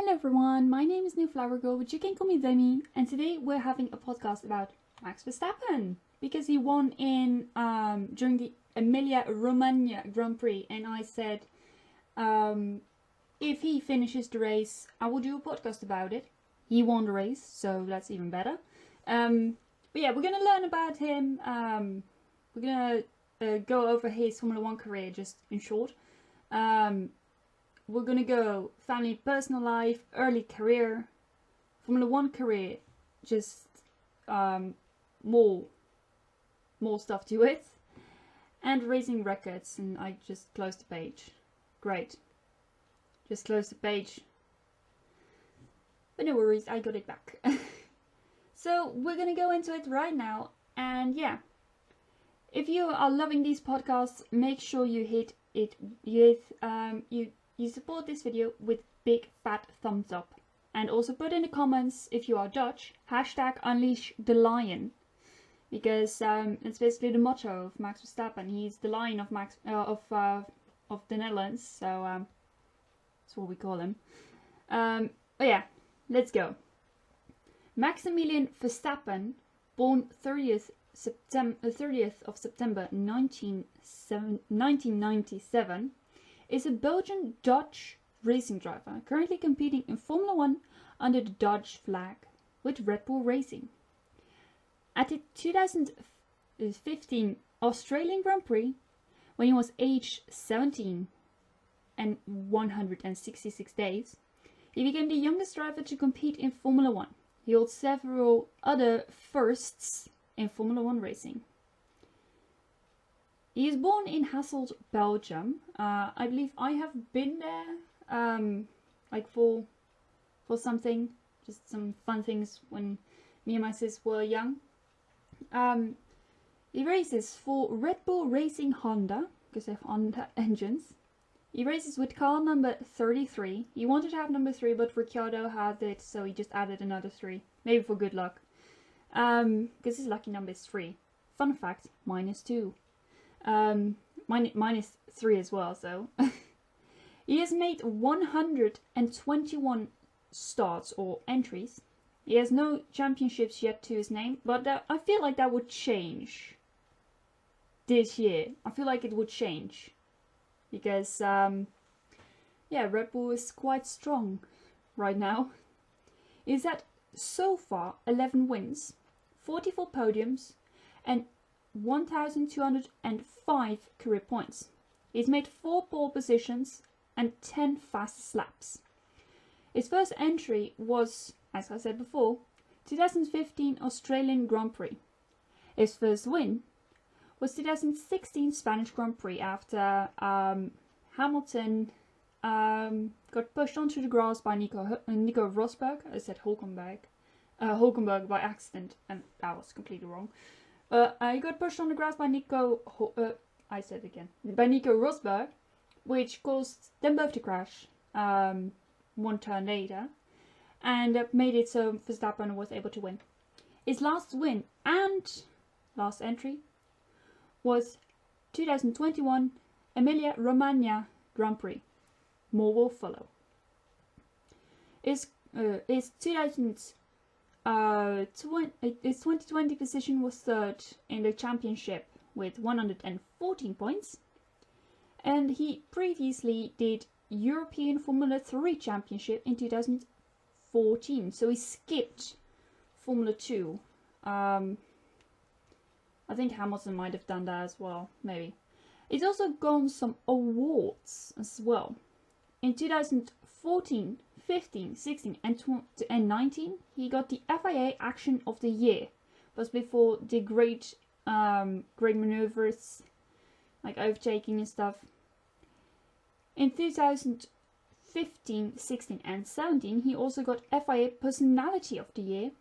Hello everyone, my name is NewFlowerGirl, but you can call me Demi, and today we're having a podcast about Max Verstappen because he won in during the Emilia Romagna Grand Prix, and I said if he finishes the race, I will do a podcast about it. He won the race, so that's even better. But yeah, we're gonna learn about him. We're gonna go over his Formula One career just in short. We're gonna go family, personal life, early career, Formula One career, just more stuff to it, and racing records. And I just closed the page. Great, just closed the page. But no worries, I got it back. So we're gonna go into it right now, and yeah, if you are loving these podcasts, make sure you hit it. You support this video with big fat thumbs up, and also put in the comments if you are Dutch #UnleashTheLion, because it's basically the motto of Max Verstappen. He's the lion of of the Netherlands, so that's what we call him. But yeah, let's go. Maximilian Verstappen, born 30th of September 1997, is a Belgian-Dutch racing driver currently competing in Formula One under the Dutch flag with Red Bull Racing. At the 2015 Australian Grand Prix, when he was aged 17 and 166 days, he became the youngest driver to compete in Formula One. He holds several other firsts in Formula One racing. He is born in Hasselt, Belgium. I believe I have been there, like for something, just some fun things when me and my sis were young. He races for Red Bull Racing Honda, because they have Honda engines. He races with car number 33. He wanted to have number 3, but Ricciardo had it, so he just added another 3. Maybe for good luck. Because his lucky number is 3. Fun fact, -2. Minus 3 as well, so. He has made 121 starts or entries. He has no championships yet to his name, but I feel like that would change this year. I feel like it would change. Because, yeah, Red Bull is quite strong right now. He's had so far 11 wins, 44 podiums, and 1,205 career points. He's made 4 pole positions and 10 fastest laps. His first entry was, as I said before, 2015 Australian Grand Prix. His first win was 2016 Spanish Grand Prix after Hamilton got pushed onto the grass by Nico Rosberg. I said Hulkenberg by accident, and that was completely wrong. He got pushed on the grass by Nico Rosberg, which caused them both to crash one turn later, and made it so Verstappen was able to win. His last win and last entry was 2021 Emilia Romagna Grand Prix. More will follow. His 2020 position was 3rd in the championship with 114 points, and he previously did European Formula 3 Championship in 2014, so he skipped Formula 2. I think Hamilton might have done that as well, maybe. He's also gotten some awards as well. In 2014, 15, 16 and 19, he got the FIA Action of the Year. Was before the great maneuvers, like overtaking and stuff. In 2015, 16 and 17, he also got FIA Personality of the Year.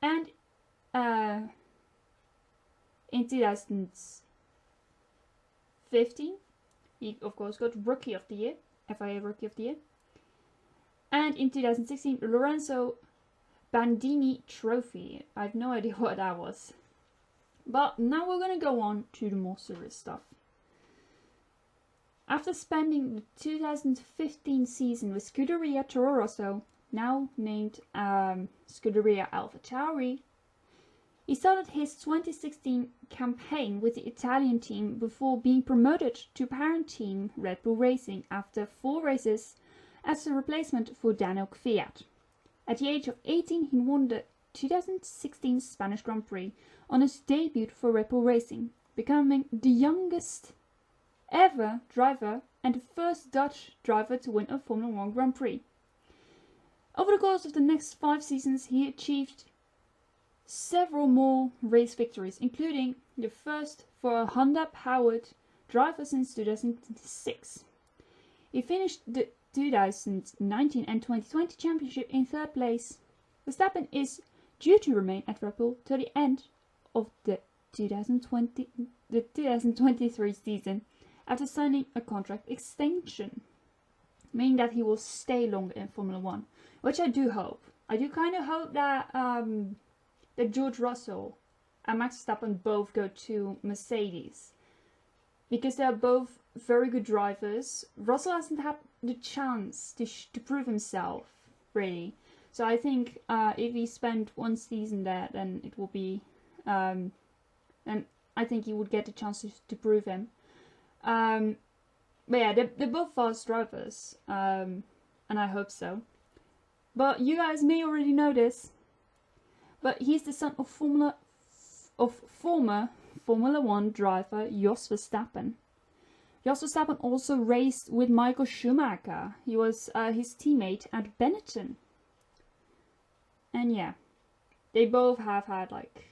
And in 2015, he of course got Rookie of the Year, FIA Rookie of the Year. And in 2016, Lorenzo Bandini Trophy. I have no idea what that was. But now we're going to go on to the more serious stuff. After spending the 2015 season with Scuderia Toro Rosso, now named Scuderia AlphaTauri, he started his 2016 campaign with the Italian team before being promoted to parent team Red Bull Racing after 4 races as a replacement for Daniel Kvyat. At the age of 18, he won the 2016 Spanish Grand Prix on his debut for Red Bull Racing, becoming the youngest ever driver and the first Dutch driver to win a Formula 1 Grand Prix. Over the course of the next 5 seasons, he achieved several more race victories, including the first for a Honda-powered driver since 2006. He finished the 2019 and 2020 championship in 3rd place. Verstappen is due to remain at Red Bull till the end of the 2023 season after signing a contract extension, meaning that he will stay longer in Formula 1, which I do hope. I do kind of hope that that George Russell and Max Verstappen both go to Mercedes, because they are both very good drivers. Russell hasn't had the chance to prove himself, really. So I think if he spent 1 season there, then it will be, and I think he would get the chance to prove him. But yeah, they're both fast drivers, and I hope so. But you guys may already know this, but he's the son of former Formula 1 driver Jos Verstappen. Jos Verstappen also raced with Michael Schumacher. He was his teammate at Benetton. And yeah, they both have had like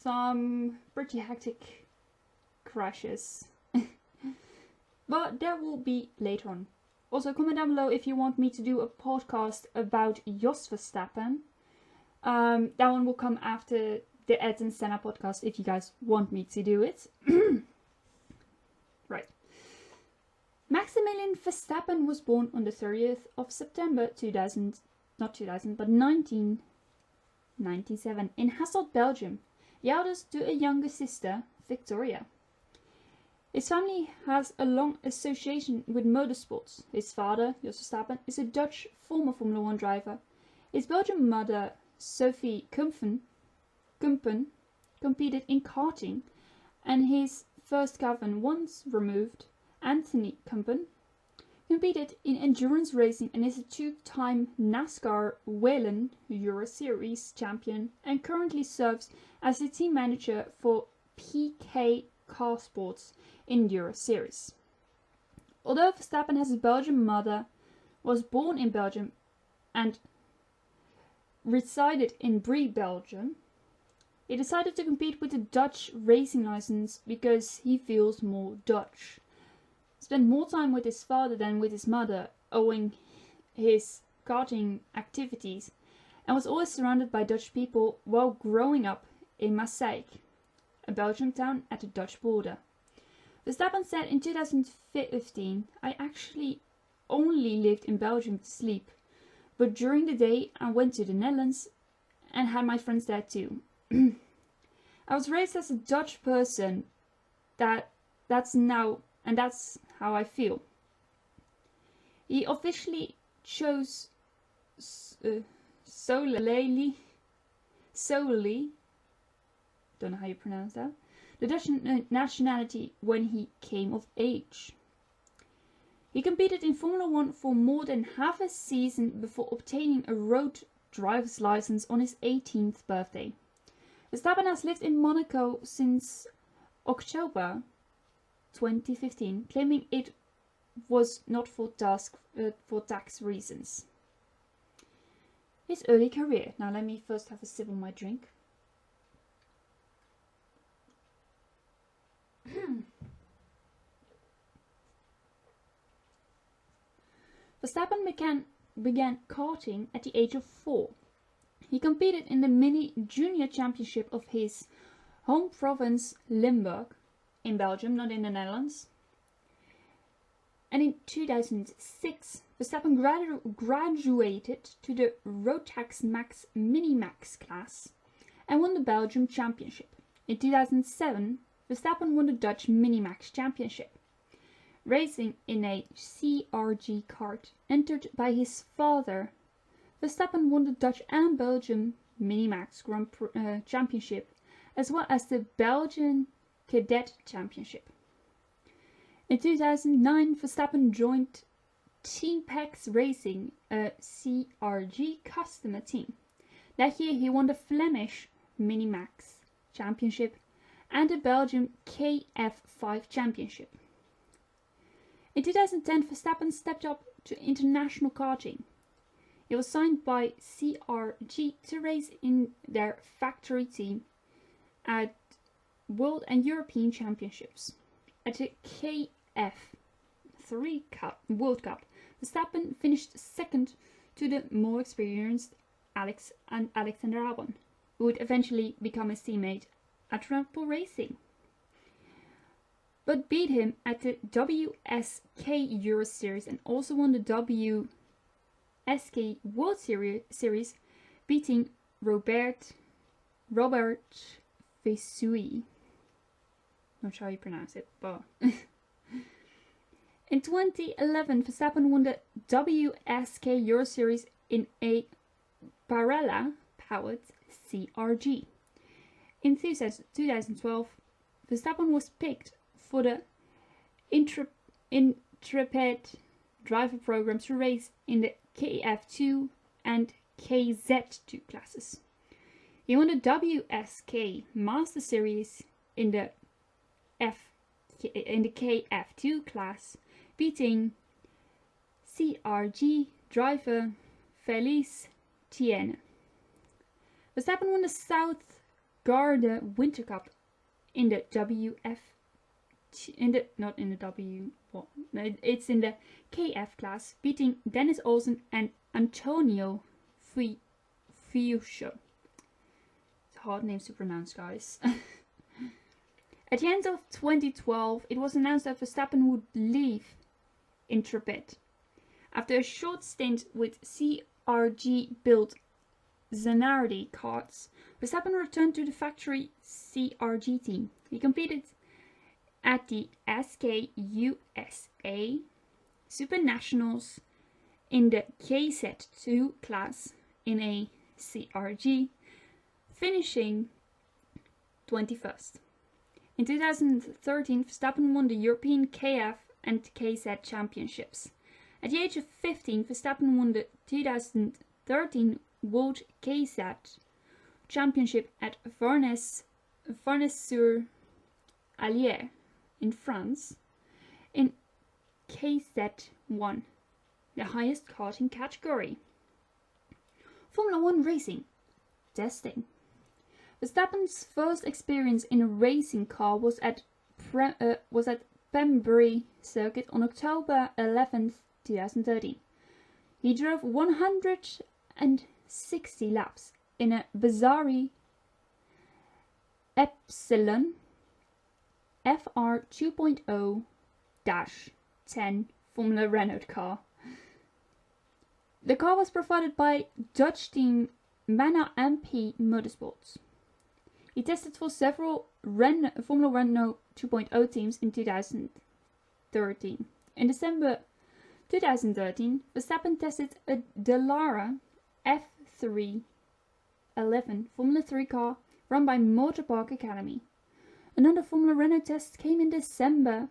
some pretty hectic crashes. But that will be later on. Also, comment down below if you want me to do a podcast about Jos Verstappen. That one will come after the Ed and Senna podcast if you guys want me to do it. Right. Maximilian Verstappen was born on the 30th of September 1997 in Hasselt, Belgium, the eldest to a younger sister, Victoria. His family has a long association with motorsports. His father, Jos Verstappen, is a Dutch former Formula 1 driver. His Belgian mother, Sophie Kumpen, competed in karting, and his first cousin, once removed, Anthony Kumpen, competed in endurance racing and is a 2-time NASCAR Whelen Euro Series champion and currently serves as the team manager for PK Car Sports in Euro Series. Although Verstappen has a Belgian mother, was born in Belgium and resided in Prix, Belgium, he decided to compete with a Dutch racing license because he feels more Dutch. Spent more time with his father than with his mother, owing his karting activities, and was always surrounded by Dutch people while growing up in Maaseik, a Belgian town at the Dutch border. Verstappen said in 2015, "I actually only lived in Belgium to sleep, but during the day I went to the Netherlands and had my friends there too. I was raised as a Dutch person, that's how I feel." He officially chose solely, don't know how you pronounce that, the Dutch nationality when he came of age. He competed in Formula 1 for more than half a season before obtaining a road driver's license on his 18th birthday. Verstappen has lived in Monaco since October 2015, claiming it was not for tax reasons. His early career. Now let me first have a sip of my drink. Verstappen began karting at the age of 4. He competed in the Mini Junior Championship of his home province Limburg, in Belgium, not in the Netherlands. And in 2006, Verstappen graduated to the Rotax Max Mini Max class and won the Belgium Championship. In 2007, Verstappen won the Dutch Mini Max Championship. racing in a CRG kart entered by his father. Verstappen won the Dutch and Belgian Minimax Grand Prix Championship, as well as the Belgian Cadet Championship. In 2009, Verstappen joined Team Pax Racing, a CRG customer team. That year he won the Flemish Minimax Championship and the Belgian KF5 Championship. In 2010, Verstappen stepped up to international karting. He was signed by CRG to race in their factory team at World and European Championships. At the KF3 World Cup, Verstappen finished second to the more experienced Alexander Albon, who would eventually become his teammate at Red Bull Racing, but beat him at the WSK Euro Series and also won the WSK World Series, beating Robert Vesui. Not sure how you pronounce it, but in 2011, Verstappen won the WSK Euro Series in a Barella-powered CRG. In 2012, Verstappen was picked for the Intrepid driver program to race in the KF2 and KZ2 classes. He won the WSK Master Series in the KF2 class, beating CRG driver Felice Tienne. Verstappen won the South Garde Winter Cup in the it's in the KF class, beating Dennis Olsen and Antonio Fiuscio. It's hard names to pronounce, guys. At the end of 2012, it was announced that Verstappen would leave Intrepid. After a short stint with CRG-built Zanardi karts, Verstappen returned to the factory CRG team. He competed at the SK USA Super Nationals in the KZ2 class in a CRG, finishing 21st. In 2013, Verstappen won the European KF and KZ championships. At the age of 15, Verstappen won the 2013 World KZ Championship at Varnes-sur-Allier in France in KZ1, the highest karting category. Formula 1 racing testing. Verstappen's first experience in a racing car was at Pembrey Circuit on October 11, 2013. He drove 160 laps in a Vasari Epsilon FR 2.0-10 Formula Renault car. The car was provided by Dutch team Manor MP Motorsports. He tested for several Formula Renault 2.0 teams in 2013. In December 2013, Verstappen tested a Dallara F311 Formula 3 car run by Motor Park Academy. Another Formula Renault test came in December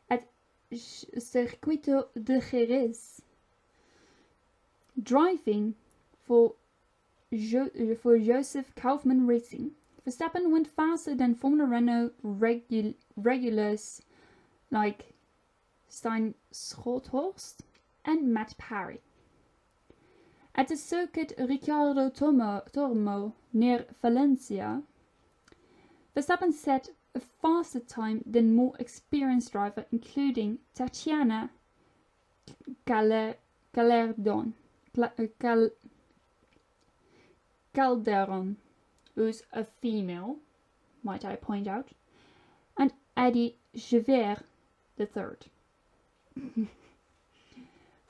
at Circuito de Jerez. Driving for Joseph Kaufman Racing, Verstappen went faster than Formula Renault regulars like Stijn Schothorst and Matt Parry. At the circuit Ricardo Tormo near Valencia, Verstappen set a faster time than more experienced drivers, including Tatiana Calderon, who's a female, might I point out, and Eddie Javert III.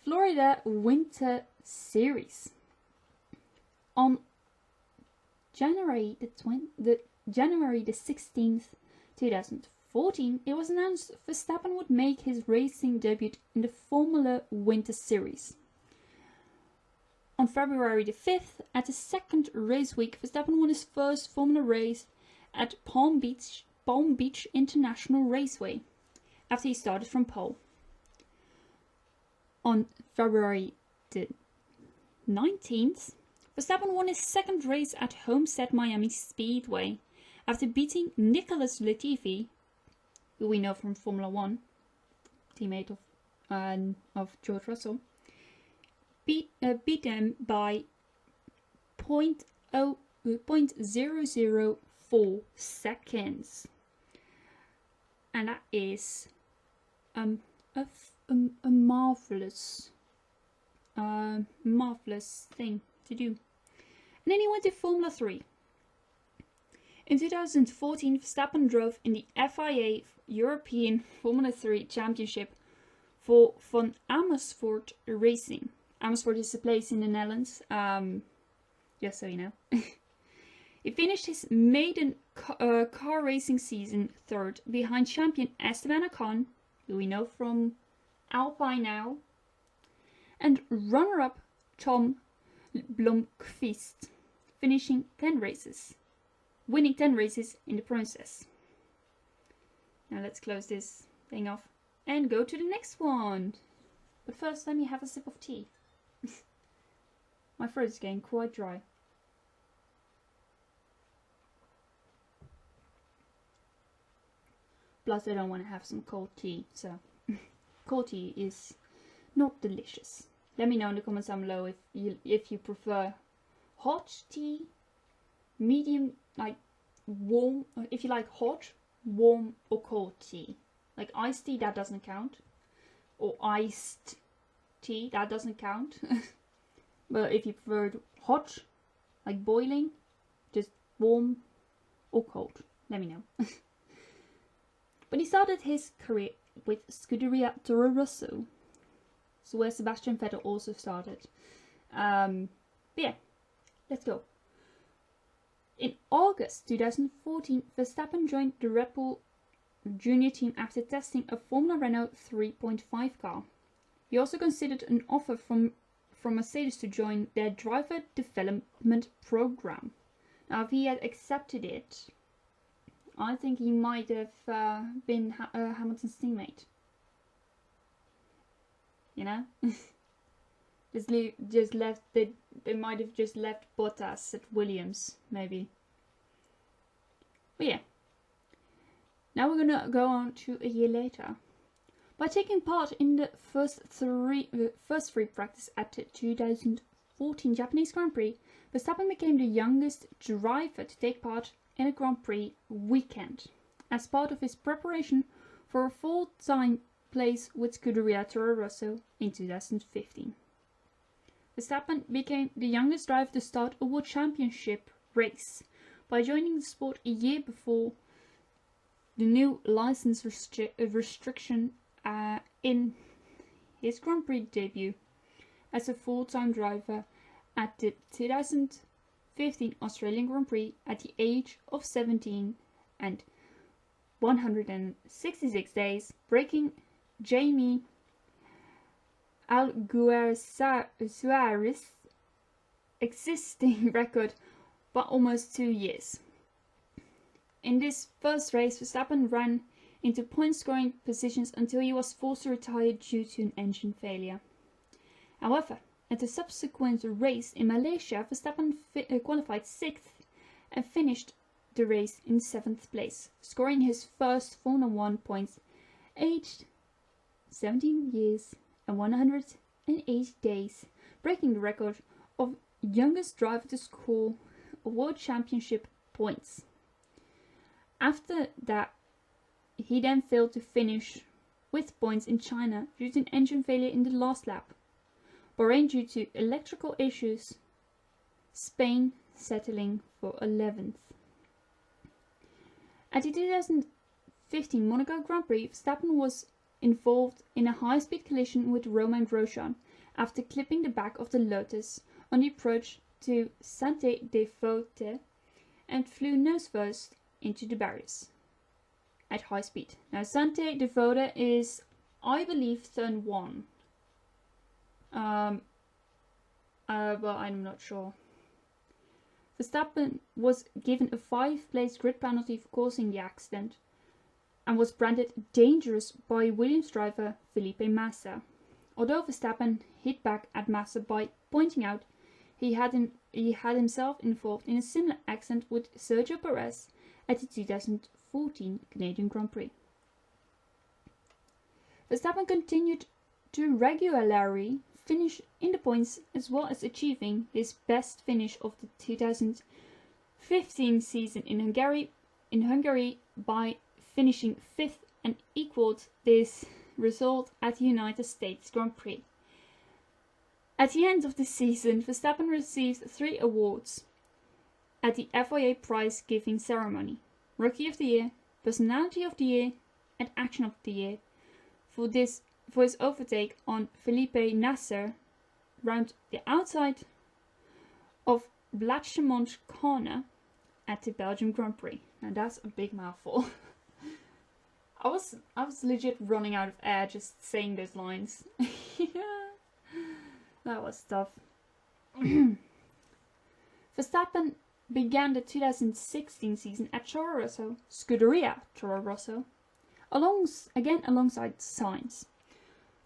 Florida Winter Series. On January the 16th, 2014, it was announced Verstappen would make his racing debut in the Formula Winter Series. On February the 5th, at the second race week, Verstappen won his first Formula race at Palm Beach International Raceway, after he started from pole. On February the 19th, Verstappen won his second race at Homestead Miami Speedway, after beating Nicholas Latifi, who we know from Formula 1, teammate of George Russell, beat them by 0.004 seconds. And that is a marvelous thing to do. And then he went to Formula 3. In 2014, Verstappen drove in the FIA European Formula 3 Championship for Van Amersfoort Racing. Amersfoort is a place in the Netherlands, just so you know. He finished his maiden car racing season third, behind champion Esteban Ocon, who we know from Alpine now, and runner-up Tom Blomqvist, winning 10 races in the process. Now let's close this thing off and go to the next one. But first, let me have a sip of tea. My throat is getting quite dry. Plus, I don't want to have some cold tea, so cold tea is not delicious. Let me know in the comments down below if you prefer hot tea, medium, like warm, or if you like hot, warm, or cold tea. Like iced tea, that doesn't count, or iced tea, that doesn't count. But if you prefer hot, like boiling, just warm or cold, let me know. But he started his career with Scuderia Toro Rosso, so where Sebastian Vettel also started. But yeah, let's go. In August 2014, Verstappen joined the Red Bull Junior team after testing a Formula Renault 3.5 car. He also considered an offer from Mercedes to join their driver development program. Now, if he had accepted it, I think he might have been Hamilton's teammate. You know? just left. They might have just left Bottas at Williams, maybe. But yeah. Now we're gonna go on to a year later. By taking part in the first three practice at the 2014 Japanese Grand Prix, Verstappen became the youngest driver to take part in a Grand Prix weekend, as part of his preparation for a full-time place with Scuderia Toro Rosso in 2015. Verstappen became the youngest driver to start a World Championship race by joining the sport a year before the new license restriction in his Grand Prix debut as a full-time driver at the 2015 Australian Grand Prix at the age of 17 and 166 days, breaking Jaime Alguersuariz's existing record by almost 2 years. In this first race, Verstappen ran into point-scoring positions until he was forced to retire due to an engine failure. However, at the subsequent race in Malaysia, Verstappen qualified 6th and finished the race in 7th place, scoring his first Formula 1 points, aged 17 years and 180 days, breaking the record of youngest driver to score a World Championship points. After that, he then failed to finish with points in China due to an engine failure in the last lap, Bahrain due to electrical issues, Spain settling for 11th. At the 2015 Monaco Grand Prix, Verstappen was involved in a high-speed collision with Romain Grosjean after clipping the back of the Lotus on the approach to Sainte-Devote and flew nose first into the barriers. at high speed. Now Santé de Voorde is, I believe, turn 1. But I'm not sure. Verstappen was given a 5-place grid penalty for causing the accident and was branded dangerous by Williams driver Felipe Massa. Although Verstappen hit back at Massa by pointing out he had himself involved in a similar accident with Sergio Perez at the 2014 Canadian Grand Prix. Verstappen continued to regularly finish in the points as well as achieving his best finish of the 2015 season in Hungary by finishing 5th and equaled this result at the United States Grand Prix. At the end of the season, Verstappen received 3 awards at the FIA prize giving ceremony: Rookie of the Year, Personality of the Year, and Action of the Year for his overtake on Felipe Nasser round the outside of Blatchemont corner at the Belgian Grand Prix. Now that's a big mouthful. I was legit running out of air just saying those lines. Yeah, that was tough. Verstappen began the 2016 season at Toro Rosso, Scuderia Toro Rosso, alongside Sainz.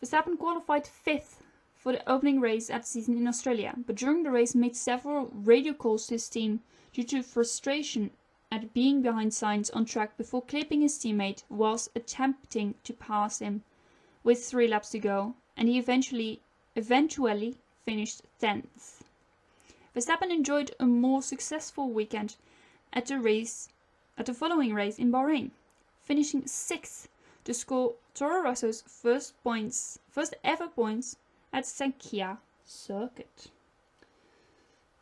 Verstappen qualified 5th for the opening race at the season in Australia, but during the race made several radio calls to his team due to frustration at being behind Sainz on track before clipping his teammate whilst attempting to pass him with 3 laps to go, and he eventually finished 10th. Verstappen enjoyed a more successful weekend at the following race in Bahrain, finishing 6th to score Toro Rosso's first ever points at Sakhya circuit.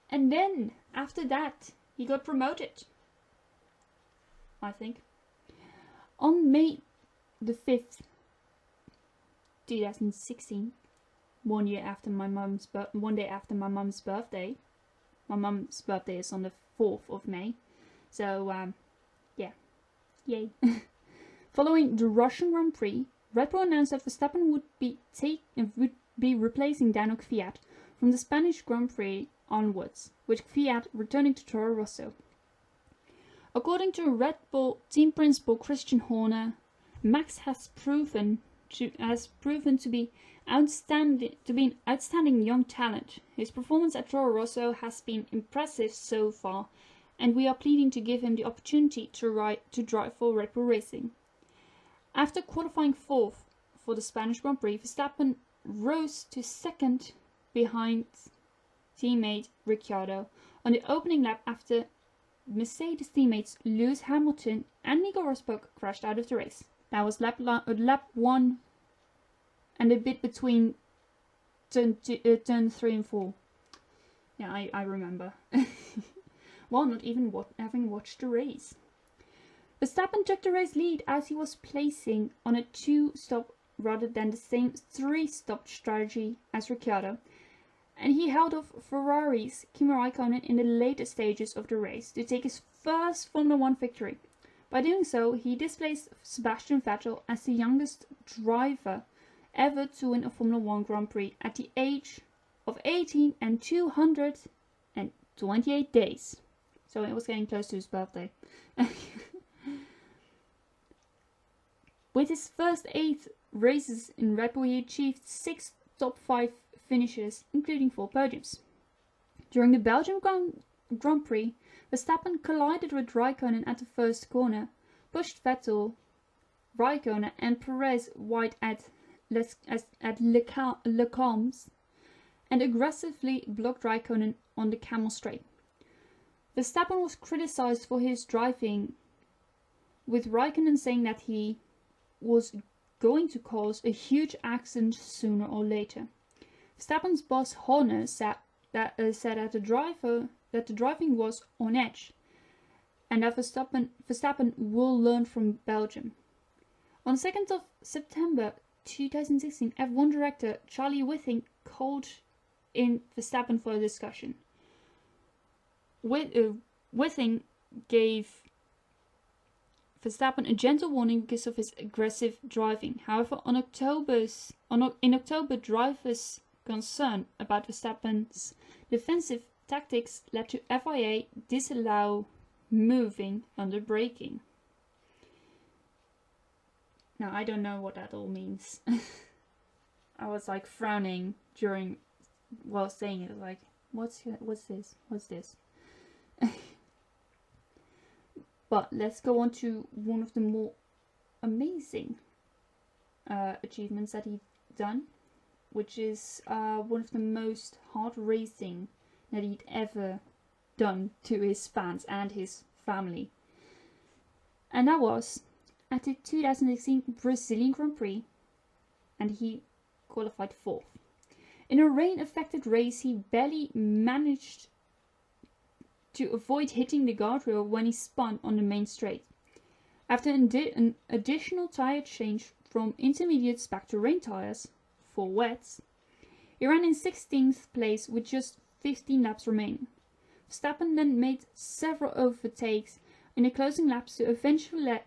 And then, after that, he got promoted, I think. On May the 5th, 2016, one day after my mum's birthday. My mum's birthday is on the 4th of May. So, yeah. Yay. Following the Russian Grand Prix, Red Bull announced that Verstappen would be replacing Daniel Kvyat from the Spanish Grand Prix onwards, with Kvyat returning to Toro Rosso. According to Red Bull team principal Christian Horner, Max has proven to be an outstanding young talent. His performance at Toro Rosso has been impressive so far, and we are pleading to give him the opportunity to drive for Red Bull Racing. After qualifying 4th for the Spanish Grand Prix, Verstappen rose to 2nd behind teammate Ricciardo on the opening lap after Mercedes teammates Lewis Hamilton and Nico Rosberg crashed out of the race. That was lap 1 and a bit between turn 3 and 4. Yeah, I remember. While not even having watched the race. Verstappen took the race lead as he was placing on a 2-stop rather than the same 3-stop strategy as Ricciardo, and he held off Ferrari's Kimi Raikkonen in the later stages of the race to take his first Formula 1 victory. By doing so, he displaced Sebastian Vettel as the youngest driver ever to win a Formula 1 Grand Prix at the age of 18 and 228 days. So it was getting close to his birthday. With his first 8 races in Red Bull, he achieved 6 top 5 finishes, including 4 podiums. During the Belgian Grand Prix, Verstappen collided with Raikkonen at the first corner, pushed Vettel, Raikkonen and Perez wide at Le Combs, and aggressively blocked Raikkonen on the Camel Straight. Verstappen was criticized for his driving, with Raikkonen saying that he was going to cause a huge accident sooner or later. Verstappen's boss Horner said that the driving was on edge, and that Verstappen will learn from Belgium. On 2nd of September 2016, F1 director Charlie Whiting called in Verstappen for a discussion. Whiting gave Verstappen a gentle warning because of his aggressive driving. However, in October, drivers' concern about Verstappen's defensive tactics led to FIA disallow moving under braking. Now, I don't know what that all means. I was like frowning while saying it, like, what's this? What's this? But let's go on to one of the more amazing achievements that he's done, which is one of the most hard racing that he'd ever done to his fans and his family. And that was at the 2016 Brazilian Grand Prix, and he qualified 4th. In a rain-affected race, he barely managed to avoid hitting the guardrail when he spun on the main straight. After an additional tyre change from intermediates back to rain tyres, for wets, he ran in 16th place with just 15 laps remaining. Verstappen then made several overtakes in the closing laps to eventually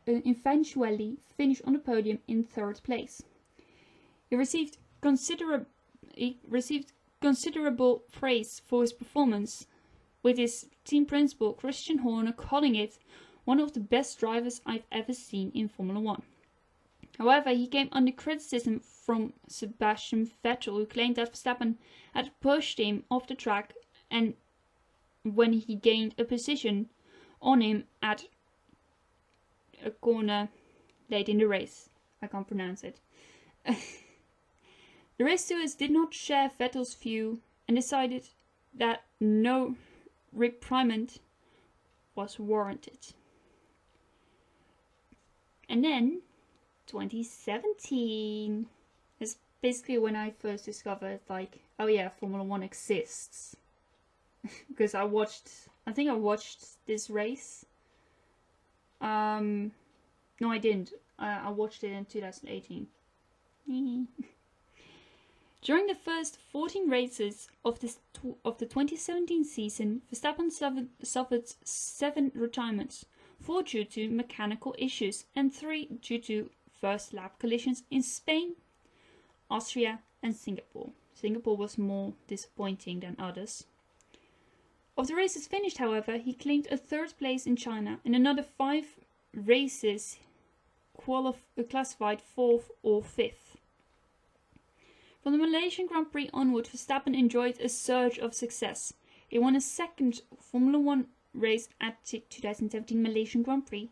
finish on the podium in 3rd place. He received considerable praise for his performance, with his team principal Christian Horner calling it one of the best drivers I've ever seen in Formula 1. However, he came under criticism from Sebastian Vettel, who claimed that Verstappen had pushed him off the track and when he gained a position on him at a corner late in the race. I can't pronounce it. The race stewards did not share Vettel's view and decided that no reprimand was warranted. And then 2017 is basically when I first discovered, like, oh yeah, Formula 1 exists. Because I think I watched this race. No, I didn't. I watched it in 2018. During the first 14 races of the 2017 season, Verstappen suffered 7 retirements, 4 due to mechanical issues and 3 due to first lap collisions in Spain, Austria and Singapore. Singapore was more disappointing than others. Of the races finished, however, he claimed a 3rd place in China. In another 5 races, classified 4th or 5th. From the Malaysian Grand Prix onward, Verstappen enjoyed a surge of success. He won a 2nd Formula 1 race at the 2017 Malaysian Grand Prix,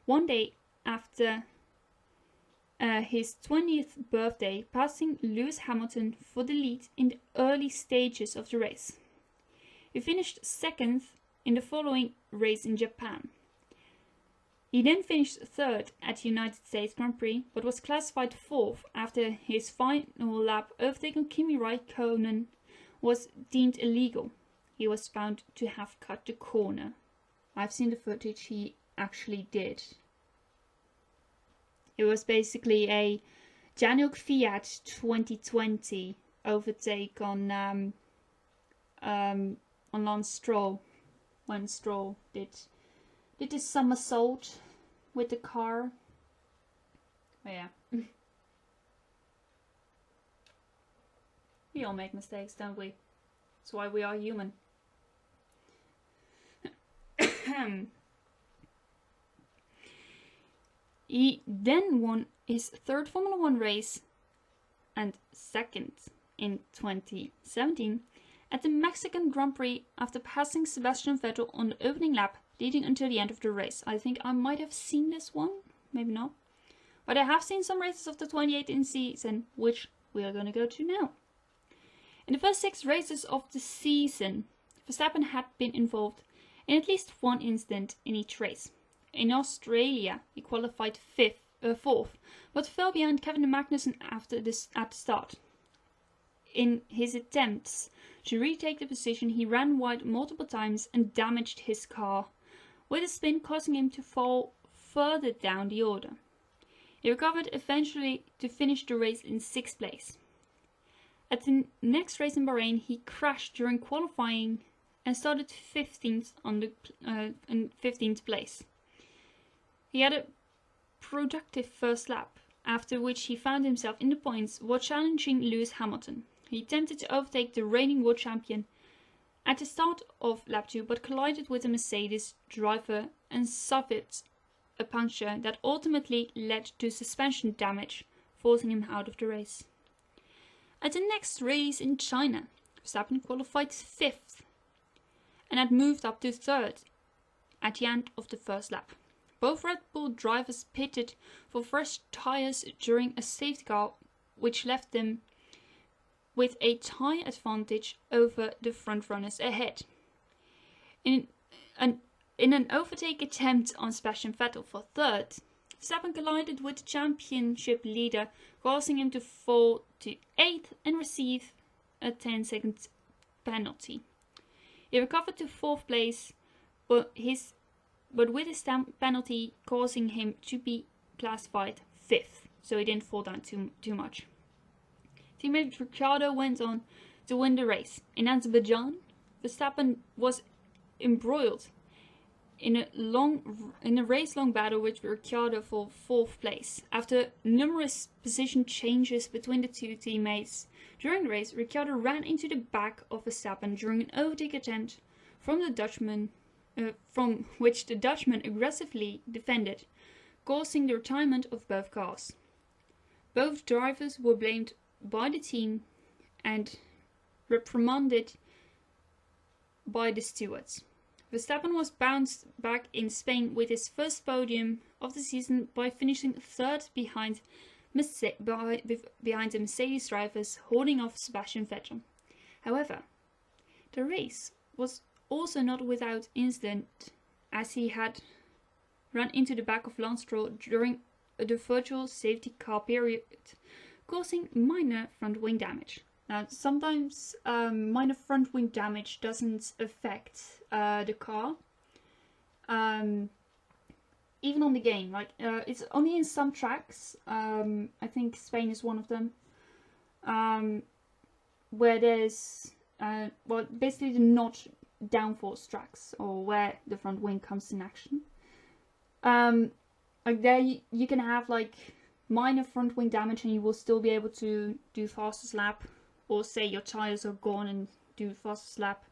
one day after his 20th birthday, passing Lewis Hamilton for the lead in the early stages of the race. He finished 2nd in the following race in Japan. He then finished 3rd at the United States Grand Prix, but was classified 4th after his final lap overtake on Kimi Raikkonen was deemed illegal. He was found to have cut the corner. I've seen the footage he actually did. It was basically a Daniel Kvyat 2020 overtake on Lance Stroll, when Stroll did a somersault with the car. Oh yeah. We all make mistakes, don't we? That's why we are human. He then won his 3rd Formula 1 race and 2nd in 2017 at the Mexican Grand Prix after passing Sebastian Vettel on the opening lap, leading until the end of the race. I think I might have seen this one, maybe not. But I have seen some races of the 2018 season, which we are going to go to now. In the first 6 races of the season, Verstappen had been involved in at least one incident in each race. In Australia, he qualified 4th, but fell behind Kevin Magnussen at the start. In his attempts to retake the position, he ran wide multiple times and damaged his car, with a spin causing him to fall further down the order. He recovered eventually to finish the race in 6th place. At the next race in Bahrain, he crashed during qualifying and started 15th in 15th place. He had a productive first lap, after which he found himself in the points while challenging Lewis Hamilton. He attempted to overtake the reigning world champion at the start of lap 2, but collided with a Mercedes driver and suffered a puncture that ultimately led to suspension damage, forcing him out of the race. At the next race in China, Verstappen qualified 5th and had moved up to 3rd at the end of the first lap. Both Red Bull drivers pitted for fresh tyres during a safety car, which left them with a tyre advantage over the front runners ahead. In an overtake attempt on Sebastian Vettel for 3rd, Verstappen collided with the championship leader, causing him to fall to 8th and receive a 10-second penalty. He recovered to 4th place, but with his penalty causing him to be classified 5th, so he didn't fall down too much. Teammate Ricciardo went on to win the race. In Azerbaijan, Verstappen was embroiled in a race-long battle with Ricciardo for 4th place. After numerous position changes between the two teammates during the race, Ricciardo ran into the back of Verstappen during an overtake attempt from which the Dutchman aggressively defended, causing the retirement of both cars. Both drivers were blamed by the team and reprimanded by the stewards. Verstappen was bounced back in Spain with his first podium of the season by finishing 3rd behind the Mercedes drivers, holding off Sebastian Vettel. However, the race was also not without incident, as he had run into the back of Lance Stroll during the virtual safety car period, causing minor front wing damage. Now, sometimes minor front wing damage doesn't affect the car, even on the game. Like it's only in some tracks. I think Spain is one of them, where there's basically the not downforce tracks, or where the front wing comes in action. Like there, you can have like minor front wing damage, and you will still be able to do fastest lap. Or say your tyres are gone and do fastest lap.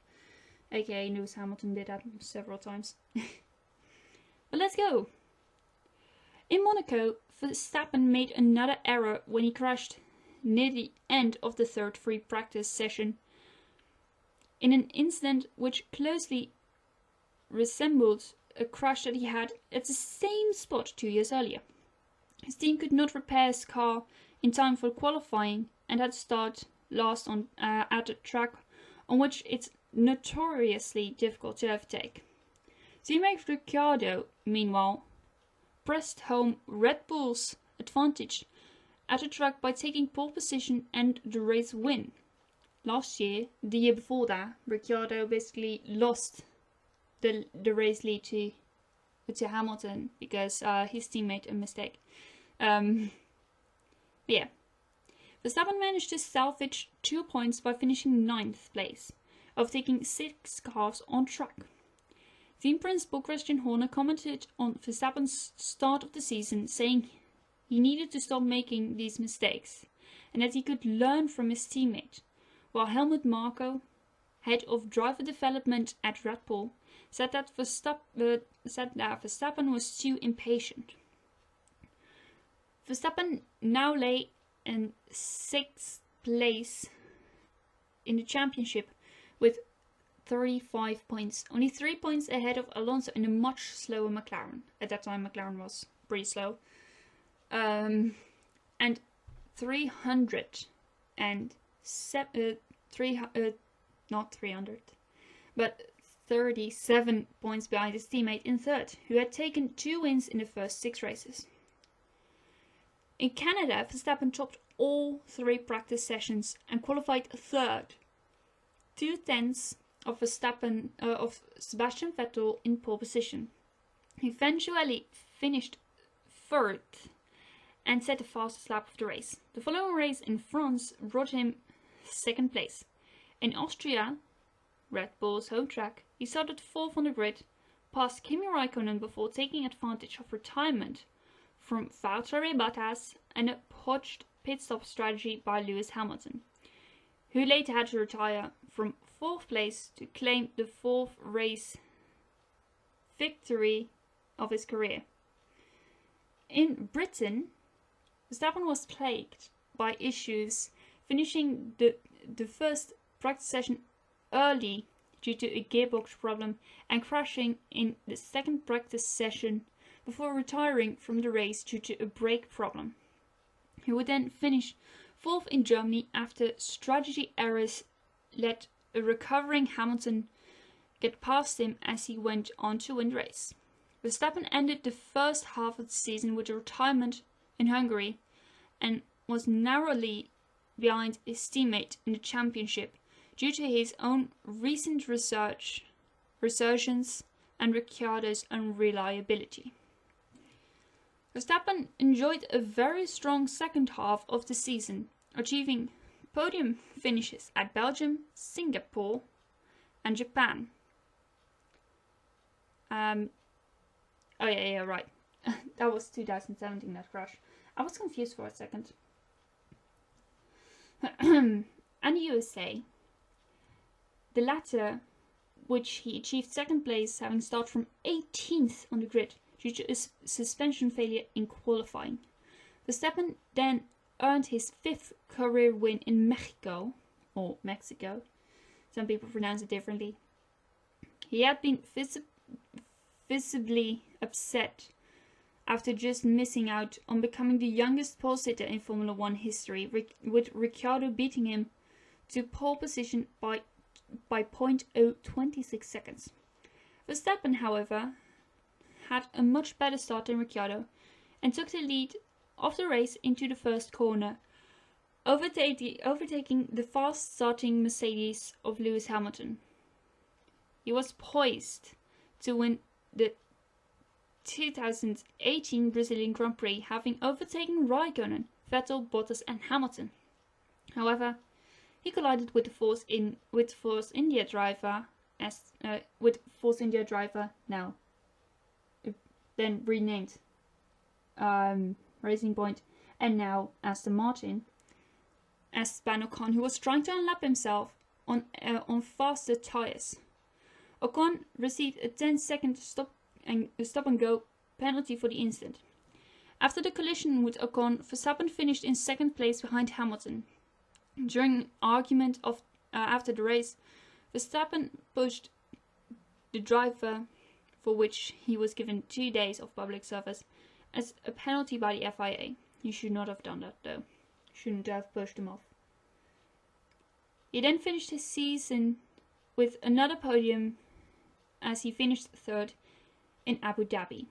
aka Lewis Hamilton did that several times. But let's go! In Monaco, Verstappen made another error when he crashed near the end of the 3rd free practice session, in an incident which closely resembled a crash that he had at the same spot 2 years earlier. His team could not repair his car in time for qualifying and had to start last on at a track on which it's notoriously difficult to overtake. Teammate Ricciardo, meanwhile, pressed home Red Bull's advantage at a track by taking pole position and the race win. Last year, the year before that, Ricciardo basically lost the race lead to Hamilton because his team made a mistake. Yeah. Verstappen managed to salvage 2 points by finishing 9th place, overtaking 6 cars on track. Team principal Christian Horner commented on Verstappen's start of the season, saying he needed to stop making these mistakes and that he could learn from his teammate, while Helmut Marko, head of driver development at Red Bull, said that Verstappen was too impatient. Verstappen now lay in 6th place in the championship with 35 points, only 3 points ahead of Alonso in a much slower McLaren. At that time, McLaren was pretty slow, and 37 points behind his teammate in 3rd, who had taken 2 wins in the first 6 races. In Canada, Verstappen topped all 3 practice sessions and qualified 3rd, 2/10 of Sebastian Vettel in pole position. He eventually finished 3rd and set the fastest lap of the race. The following race in France brought him 2nd place. In Austria, Red Bull's home track, he started 4th on the grid, passed Kimi Raikkonen before taking advantage of retirement from Valtteri Bottas and a botched pit stop strategy by Lewis Hamilton, who later had to retire from 4th place to claim the 4th race victory of his career. In Britain, Verstappen was plagued by issues, finishing the first practice session early due to a gearbox problem and crashing in the second practice session before retiring from the race due to a brake problem. He would then finish 4th in Germany after strategy errors let a recovering Hamilton get past him as he went on to win the race. Verstappen ended the first half of the season with a retirement in Hungary and was narrowly behind his teammate in the championship due to his own recent resurgence and Ricciardo's unreliability. Verstappen enjoyed a very strong second half of the season, achieving podium finishes at Belgium, Singapore, and Japan. Right. That was 2017, that crash. I was confused for a second. And the USA. The latter, which he achieved second place, having started from 18th on the grid due to a suspension failure in qualifying. Verstappen then earned his 5th career win in Mexico, or Mexico. Some people pronounce it differently. He had been visibly upset after just missing out on becoming the youngest pole sitter in Formula 1 history, with Ricciardo beating him to pole position by 0.026 seconds. Verstappen, however, had a much better start than Ricciardo and took the lead of the race into the first corner, overtaking the fast-starting Mercedes of Lewis Hamilton. He was poised to win the 2018 Brazilian Grand Prix, having overtaken Raikkonen, Vettel, Bottas and Hamilton. However, he collided with Force India driver now then renamed Racing Point, and now Aston Martin, Esteban Ocon, who was trying to unlap himself on faster tyres. Ocon received a 10-second stop and go penalty for the incident. After the collision with Ocon, Verstappen finished in 2nd place behind Hamilton. During an argument after the race, Verstappen pushed the driver, for which he was given 2 days of public service, as a penalty by the FIA. You should not have done that, though. Shouldn't have pushed him off. He then finished his season with another podium as he finished 3rd in Abu Dhabi.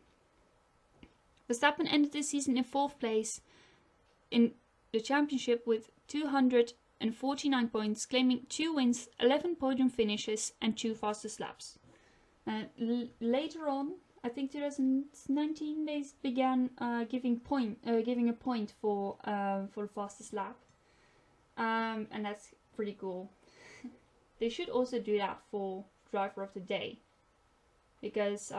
Verstappen ended the season in 4th place in the championship with 249 points, claiming 2 wins, 11 podium finishes and 2 fastest laps. Later on, I think 2019, they began giving a point for the fastest lap, and that's pretty cool. They should also do that for driver of the day, because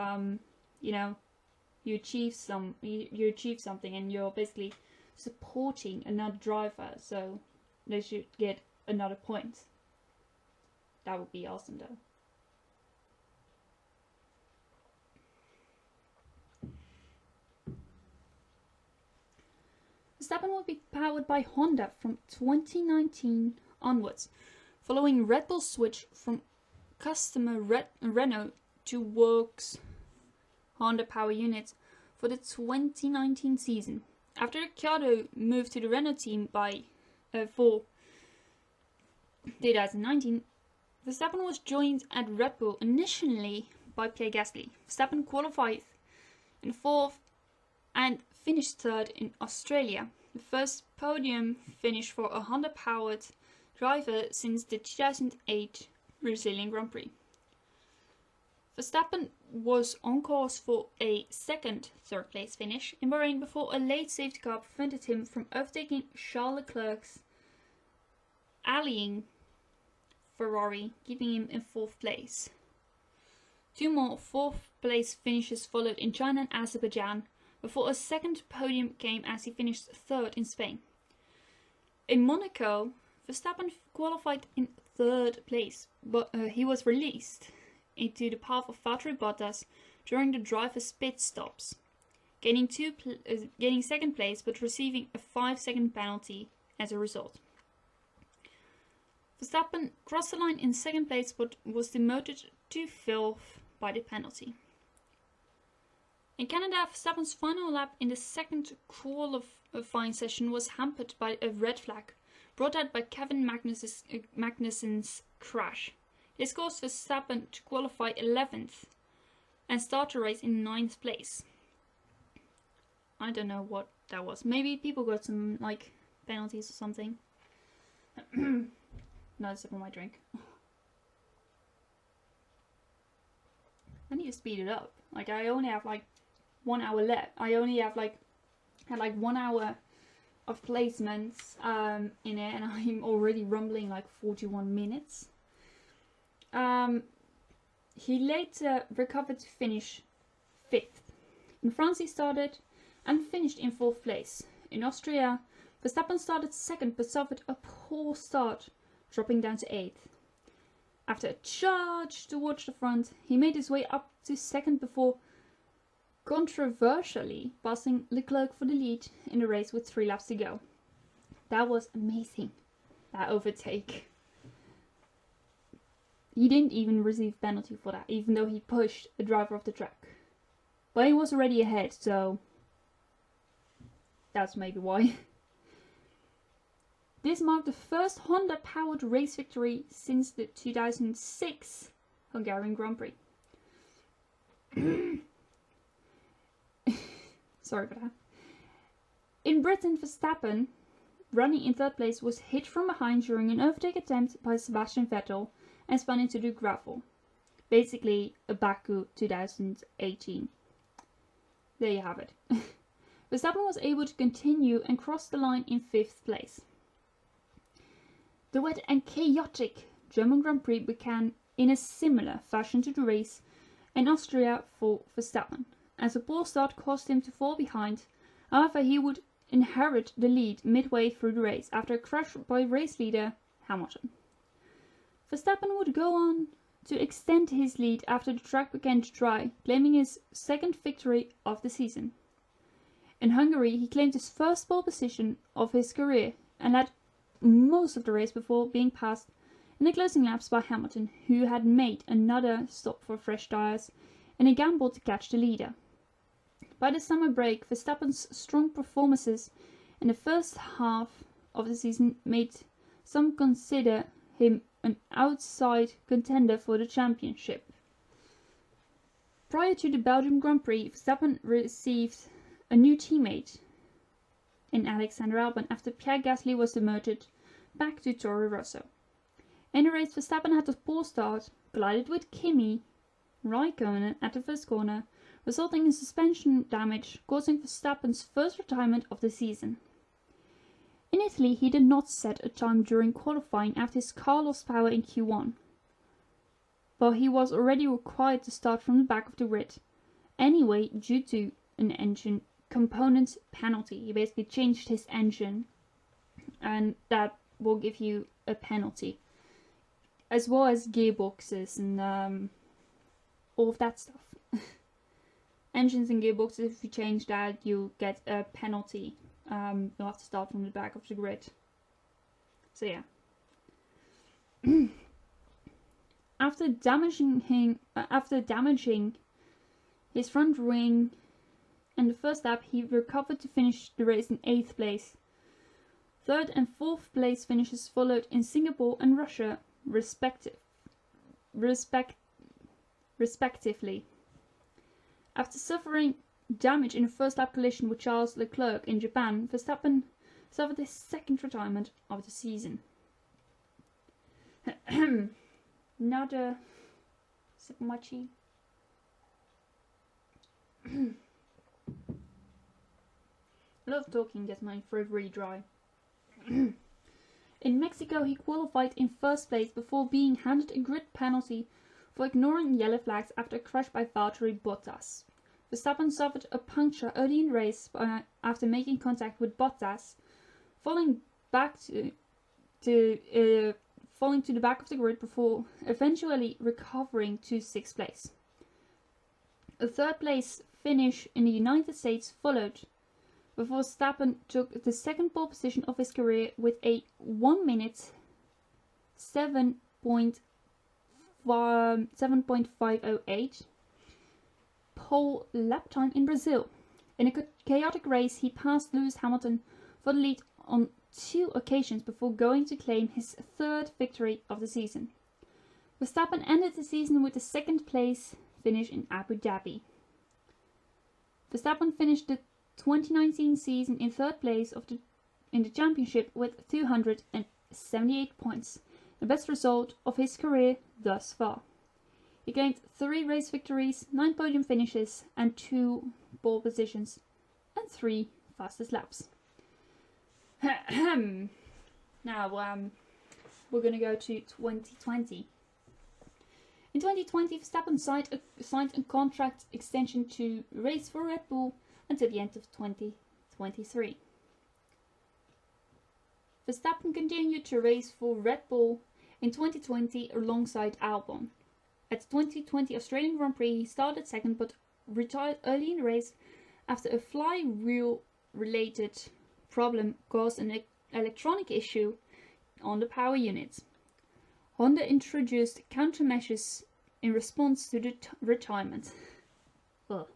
you achieve something and you're basically supporting another driver, so they should get another point. That would be awesome, though. Verstappen will be powered by Honda from 2019 onwards, following Red Bull's switch from customer Renault to works Honda power units for the 2019 season. After Ricciardo moved to the Renault team for 2019, Verstappen was joined at Red Bull initially by Pierre Gasly. Verstappen qualified in 4th and finished 3rd in Australia, the first podium finish for a Honda-powered driver since the 2008 Brazilian Grand Prix. Verstappen was on course for a second third-place finish in Bahrain before a late safety car prevented him from overtaking Charles Leclerc's allying Ferrari, keeping him in 4th place. 2 more 4th place finishes followed in China and Azerbaijan, before a second podium came as he finished third in Spain. In Monaco, Verstappen qualified in third place, but he was released into the path of Valtteri Bottas during the driver's pit stops, gaining second place but receiving a 5-second penalty as a result. Verstappen crossed the line in second place but was demoted to 5th by the penalty. In Canada, Verstappen's final lap in the second qualifying session was hampered by a red flag brought out by Kevin Magnussen's crash. This caused Verstappen to qualify 11th and start the race in 9th place. I don't know what that was. Maybe people got some penalties or something. Another sip of my drink. I need to speed it up. I only have 1 hour left. I only have had 1 hour of placements in it, and I'm already rumbling 41 minutes. He later recovered to finish 5th. In France he started and finished in 4th place. In Austria, Verstappen started 2nd but suffered a poor start, dropping down to 8th. After a charge towards the front, he made his way up to 2nd before controversially passing Leclerc for the lead in the race with 3 laps to go. That was amazing, that overtake. He didn't even receive a penalty for that, even though he pushed the driver off the track. But he was already ahead, so that's maybe why. This marked the first Honda-powered race victory since the 2006 Hungarian Grand Prix. Sorry for that. In Britain, Verstappen, running in 3rd place, was hit from behind during an overtake attempt by Sebastian Vettel and spun into the gravel. Basically, a Baku 2018. There you have it. Verstappen was able to continue and cross the line in 5th place. The wet and chaotic German Grand Prix began in a similar fashion to the race in Austria for Verstappen, as a poor start caused him to fall behind. However, he would inherit the lead midway through the race after a crash by race leader Hamilton. Verstappen would go on to extend his lead after the track began to dry, claiming his 2nd victory of the season. In Hungary, he claimed his first pole position of his career and led most of the race before being passed in the closing laps by Hamilton, who had made another stop for fresh tyres in a gamble to catch the leader. By the summer break, Verstappen's strong performances in the first half of the season made some consider him an outside contender for the championship. Prior to the Belgian Grand Prix, Verstappen received a new teammate in Alexander Albon after Pierre Gasly was demoted back to Toro Rosso. In the race, Verstappen had a poor start, collided with Kimi Raikkonen at the first corner, resulting in suspension damage, causing Verstappen's first retirement of the season. In Italy, he did not set a time during qualifying after his car lost power in Q1, but he was already required to start from the back of the grid anyway due to an engine component penalty. He basically changed his engine, and that will give you a penalty, as well as gearboxes and all of that stuff. Engines and gearboxes, if you change that, you get a penalty. You'll have to start from the back of the grid. So yeah. After damaging his front wing in the first lap, he recovered to finish the race in 8th place. 3rd and 4th place finishes followed in Singapore and Russia, respectively. After suffering damage in a first lap collision with Charles Leclerc in Japan, Verstappen suffered his 2nd retirement of the season. Another sip of my tea. I love talking, gets my throat really dry. In Mexico, he qualified in 1st place before being handed a grid penalty for ignoring yellow flags after a crash by Valtteri Bottas. Verstappen suffered a puncture early in the race after making contact with Bottas, falling to the back of the grid before eventually recovering to 6th place. A 3rd place finish in the United States followed, before Verstappen took the 2nd pole position of his career with a 1 minute 7.508 pole lap time in Brazil. In a chaotic race, he passed Lewis Hamilton for the lead on 2 occasions before going to claim his 3rd victory of the season. Verstappen ended the season with a 2nd place finish in Abu Dhabi. Verstappen finished the 2019 season in 3rd place in the championship with 278 points, the best result of his career thus far. He gained 3 race victories, 9 podium finishes, and 2 pole positions, and 3 fastest laps. Now, we're going to go to 2020. In 2020, Verstappen signed a contract extension to race for Red Bull until the end of 2023. Verstappen continued to race for Red Bull in 2020 alongside Albon. At the 2020 Australian Grand Prix, he started 2nd but retired early in the race after a flywheel-related problem caused an electronic issue on the power unit. Honda introduced countermeasures in response to the retirement. Ugh,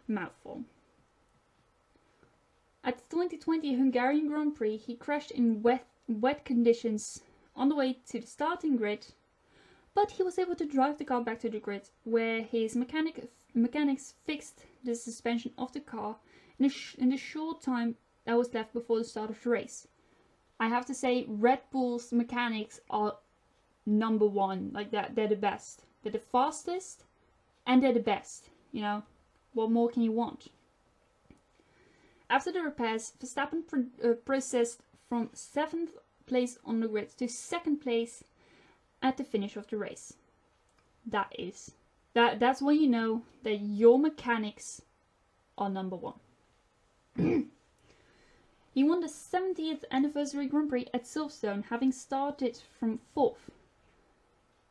mouthful. At the 2020 Hungarian Grand Prix, he crashed in wet conditions on the way to the starting grid, but he was able to drive the car back to the grid, where his mechanics fixed the suspension of the car in the short time that was left before the start of the race. I have to say, Red Bull's mechanics are number 1. Like that, they're the best. They're the fastest, and they're the best. You know, what more can you want? After the repairs, Verstappen processed from 7th place on the grid to 2nd place at the finish of the race. That's when you know that your mechanics are number 1. He won the 70th anniversary Grand Prix at Silverstone, having started from 4th.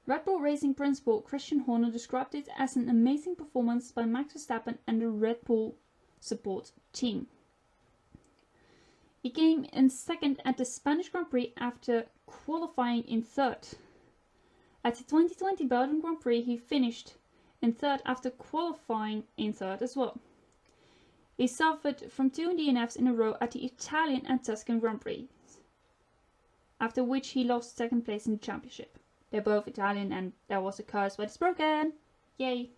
Red Bull Racing principal Christian Horner described it as an amazing performance by Max Verstappen and the Red Bull support team. He came in 2nd at the Spanish Grand Prix after qualifying in 3rd. At the 2020 Belgian Grand Prix, he finished in 3rd after qualifying in 3rd as well. He suffered from 2 DNFs in a row at the Italian and Tuscan Grand Prix, after which he lost 2nd place in the championship. They're both Italian and that was a curse, but it's broken! Yay!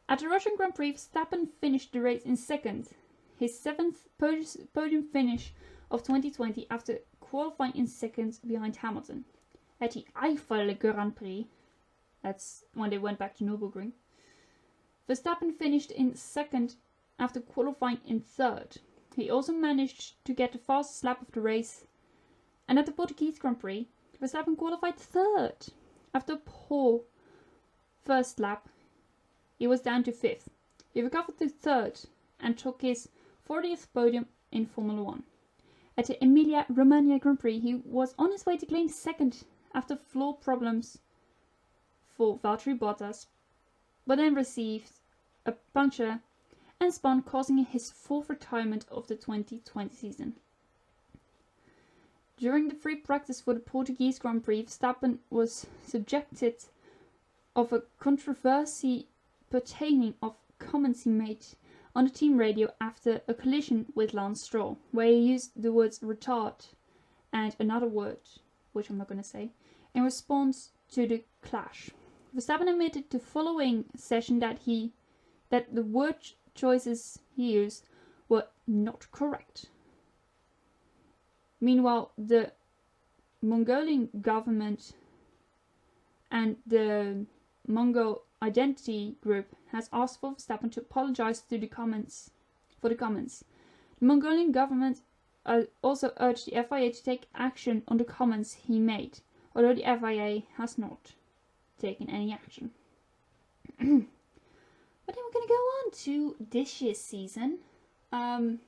At the Russian Grand Prix, Verstappen finished the race in 2nd, his 7th podium finish of 2020 after qualifying in 2nd behind Hamilton. At the Eifel Grand Prix, that's when they went back to Nürburgring, Verstappen finished in 2nd after qualifying in 3rd. He also managed to get the fastest lap of the race. And at the Portuguese Grand Prix, Verstappen qualified 3rd. After a poor first lap, he was down to 5th. He recovered to 3rd and took his 40th podium in Formula 1. At the Emilia, Romagna Grand Prix, he was on his way to claim 2nd after floor problems for Valtteri Bottas, but then received a puncture and spun, causing his 4th retirement of the 2020 season. During the free practice for the Portuguese Grand Prix, Verstappen was subjected of a controversy pertaining of comments he made on the team radio after a collision with Lance Stroll, where he used the words retard and another word, which I'm not going to say, in response to the clash. Verstappen admitted the following session that the word choices he used were not correct. Meanwhile, the Mongolian government and the Mongol Identity Group has asked for Verstappen to apologize for the comments. The Mongolian government also urged the FIA to take action on the comments he made, although the FIA has not taken any action. But then we're gonna go on to this year's season. There's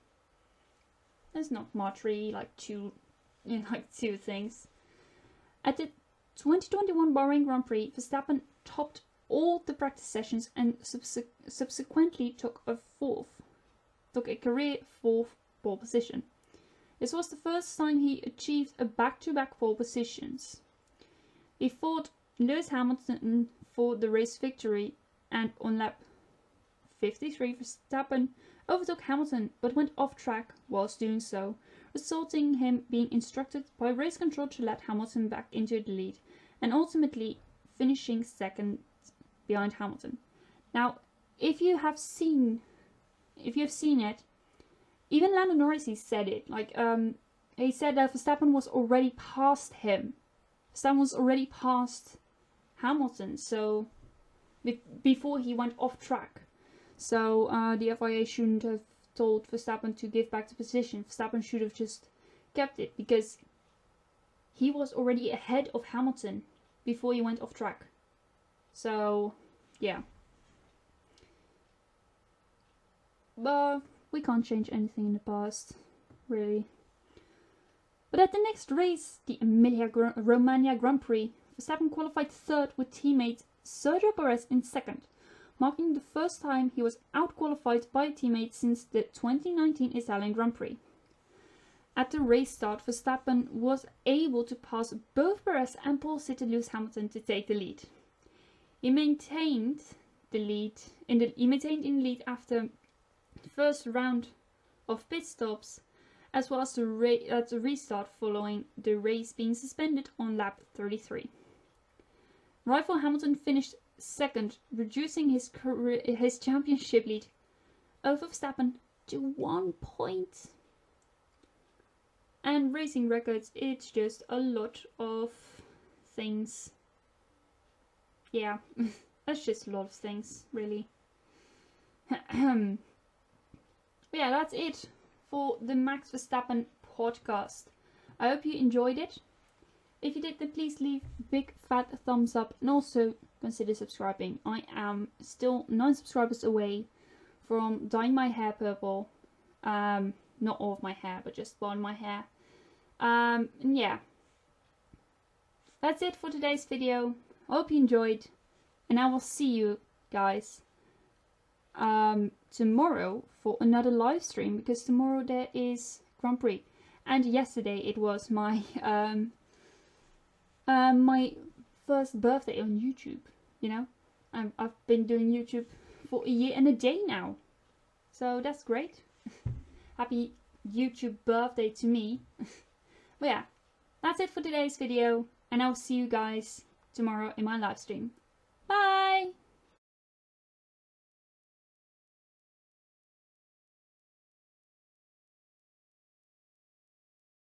not much really, like two things. At the 2021 Bahrain Grand Prix, Verstappen topped all the practice sessions and subsequently took a career fourth pole position. This was the first time he achieved a back-to-back pole positions. He fought Lewis Hamilton for the race victory, and on lap 53 Verstappen overtook Hamilton but went off track whilst doing so, resulting in him being instructed by race control to let Hamilton back into the lead, and ultimately finishing second behind Hamilton. Now, if you have seen it, even Lando Norris, he said it. He said that Verstappen was already past him. Verstappen was already past Hamilton, so before he went off track. So the FIA shouldn't have told Verstappen to give back the position. Verstappen should have just kept it because he was already ahead of Hamilton before he went off track. So, yeah. But we can't change anything in the past, really. But at the next race, the Romagna Grand Prix, Verstappen qualified third with teammate Sergio Perez in second, marking the first time he was out-qualified by a teammate since the 2019 Italian Grand Prix. At the race start, Verstappen was able to pass both Perez and pole sitter Lewis Hamilton to take the lead. He maintained in the lead after the first round of pit stops, as well as the restart following the race being suspended on lap 33. Rival Hamilton finished second, reducing his championship lead over Verstappen to 1 point. And racing records, it's just a lot of things. Yeah, that's just a lot of things, really. Yeah, that's it for the Max Verstappen podcast. I hope you enjoyed it. If you did, then please leave a big fat thumbs up and also consider subscribing. I am still 9 subscribers away from dyeing my hair purple. Not all of my hair, but just one of my hair. And yeah, that's it for today's video. I hope you enjoyed, and I will see you guys tomorrow for another live stream, because tomorrow there is Grand Prix, and yesterday it was my my first birthday on YouTube. You know, I've been doing YouTube for a year and a day now, so that's great. Happy YouTube birthday to me. But yeah, that's it for today's video, and I'll see you guys tomorrow in my live stream.